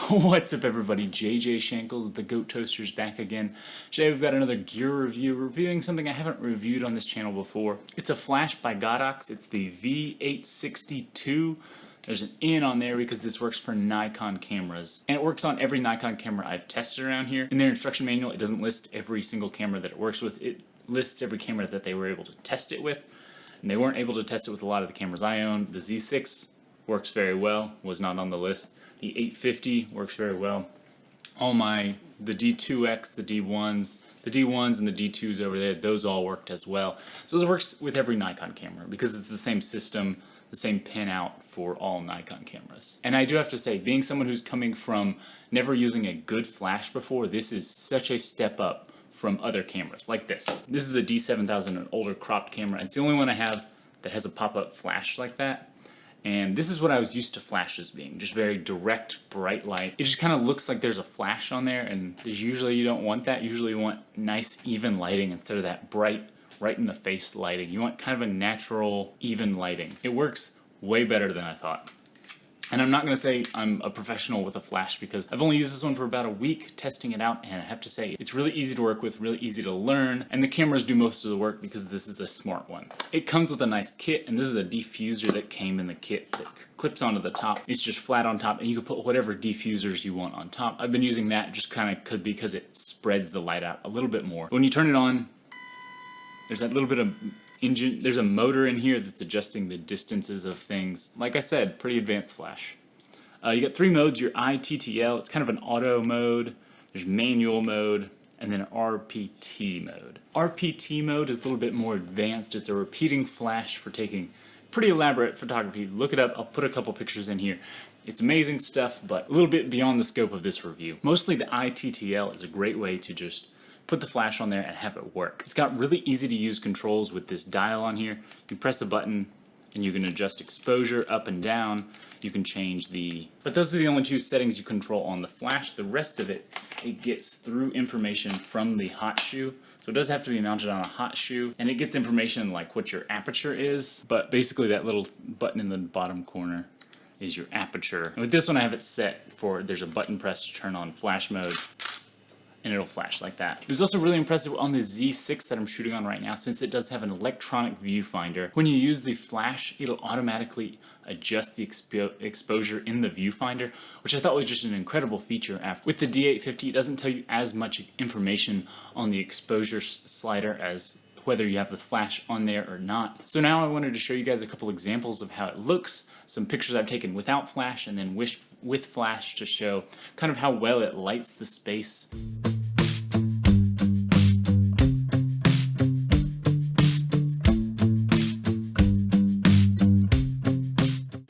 What's up everybody, JJ Shankles of the Goat Toasters back again. Today we've got another gear review, reviewing something I haven't reviewed on this channel before. It's a flash by Godox, it's the V860ii. There's an N on there because this works for Nikon cameras. And it works on every Nikon camera I've tested around here. In their instruction manual, it doesn't list every single camera that it works with, it lists every camera that they were able to test it with. And they weren't able to test it with a lot of the cameras I own. The Z6 works very well, was not on the list. The 850 works very well. The D2X, the D1s and the D2s over there, those all worked as well. So this works with every Nikon camera because it's the same system, the same pinout for all Nikon cameras. And I do have to say, being someone who's coming from never using a good flash before, this is such a step up from other cameras like this. This is the D7000, an older cropped camera. It's the only one I have that has a pop-up flash like that. And this is what I was used to flashes being, just very direct, bright light. It just kind of looks like there's a flash on there, and usually you don't want that. Usually you want nice, even lighting instead of that bright, right in the face lighting. You want kind of a natural, even lighting. It works way better than I thought. And I'm not going to say I'm a professional with a flash because I've only used this one for about a week testing it out, and I have to say it's really easy to work with, really easy to learn, and the cameras do most of the work because this is a smart one. It comes with a nice kit, and this is a diffuser that came in the kit that clips onto the top. It's just flat on top, and you can put whatever diffusers you want on top. I've been using that just kind of because it spreads the light out a little bit more. When you turn it on, there's that little bit of engine, there's a motor in here that's adjusting the distances of things. Like I said, pretty advanced flash. You got three modes, your i-TTL, it's kind of an auto mode, there's manual mode, and then RPT mode. RPT mode is a little bit more advanced. It's a repeating flash for taking pretty elaborate photography. Look it up, I'll put a couple pictures in here. It's amazing stuff, but a little bit beyond the scope of this review. Mostly the i-TTL is a great way to just put the flash on there and have it work. It's got really easy to use controls with this dial on here. You press a button and you can adjust exposure up and down. You can change but those are the only two settings you control on the flash. The rest of it gets through information from the hot shoe. So it does have to be mounted on a hot shoe, and it gets information like what your aperture is, but basically that little button in the bottom corner is your aperture. And with this one I have it set for, there's a button press to turn on flash mode, and it'll flash like that. It was also really impressive on the Z6 that I'm shooting on right now, since it does have an electronic viewfinder. When you use the flash, it'll automatically adjust the exposure in the viewfinder, which I thought was just an incredible feature. With the D850, it doesn't tell you as much information on the exposure slider as whether you have the flash on there or not. So now I wanted to show you guys a couple examples of how it looks, some pictures I've taken without flash and then with flash to show kind of how well it lights the space.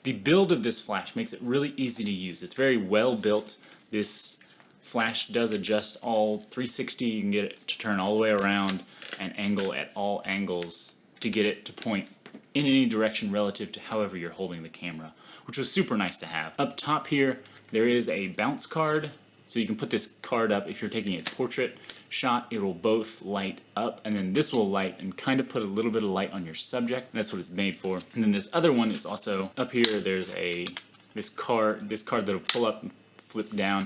The build of this flash makes it really easy to use. It's very well built. This flash does adjust all 360. You can get it to turn all the way around and angle at all angles to get it to point in any direction relative to however you're holding the camera, which was super nice to have. Up top here, there is a bounce card, so you can put this card up if you're taking a portrait shot. It will both light up, and then this will light and kind of put a little bit of light on your subject. That's what it's made for. And then this other one is also up here. There's this card that'll pull up and flip down.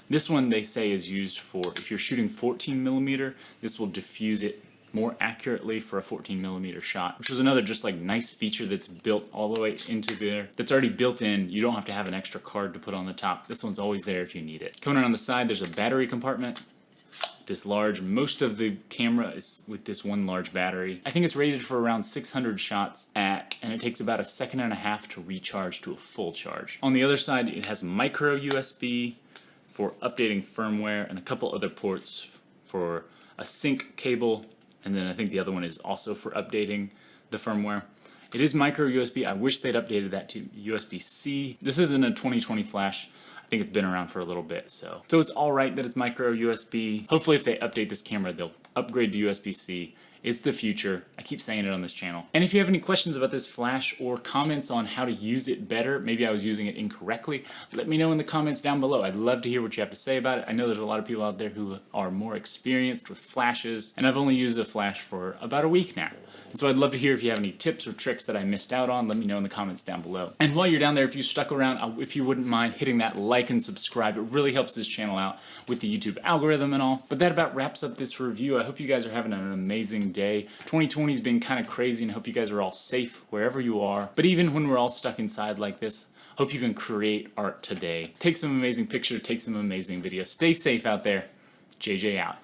This one they say is used for if you're shooting 14mm. This will diffuse it more accurately for a 14mm shot, which was another just like nice feature that's built all the way into there. That's already built in. You don't have to have an extra card to put on the top. This one's always there if you need it. Coming around the side, there's a battery compartment. This large, most of the camera is with this one large battery. I think it's rated for around 600 shots and it takes about 1.5 seconds to recharge to a full charge. On the other side, it has micro USB for updating firmware and a couple other ports for a sync cable, and then I think the other one is also for updating the firmware. It is micro USB. I wish they'd updated that to USB-C. This isn't a 2020 flash. I think it's been around for a little bit, so it's alright that it's micro USB. Hopefully if they update this camera, they'll upgrade to USB-C. It's the future. I keep saying it on this channel. And if you have any questions about this flash or comments on how to use it better, maybe I was using it incorrectly, let me know in the comments down below. I'd love to hear what you have to say about it. I know there's a lot of people out there who are more experienced with flashes, and I've only used a flash for about a week now. And so I'd love to hear if you have any tips or tricks that I missed out on. Let me know in the comments down below. And while you're down there, if you stuck around, if you wouldn't mind hitting that like and subscribe, it really helps this channel out with the YouTube algorithm and all. But that about wraps up this review. I hope you guys are having an amazing day. 2020 has been kind of crazy, and I hope you guys are all safe wherever you are. But even when we're all stuck inside like this, hope you can create art today. Take some amazing pictures, take some amazing videos. Stay safe out there. JJ out.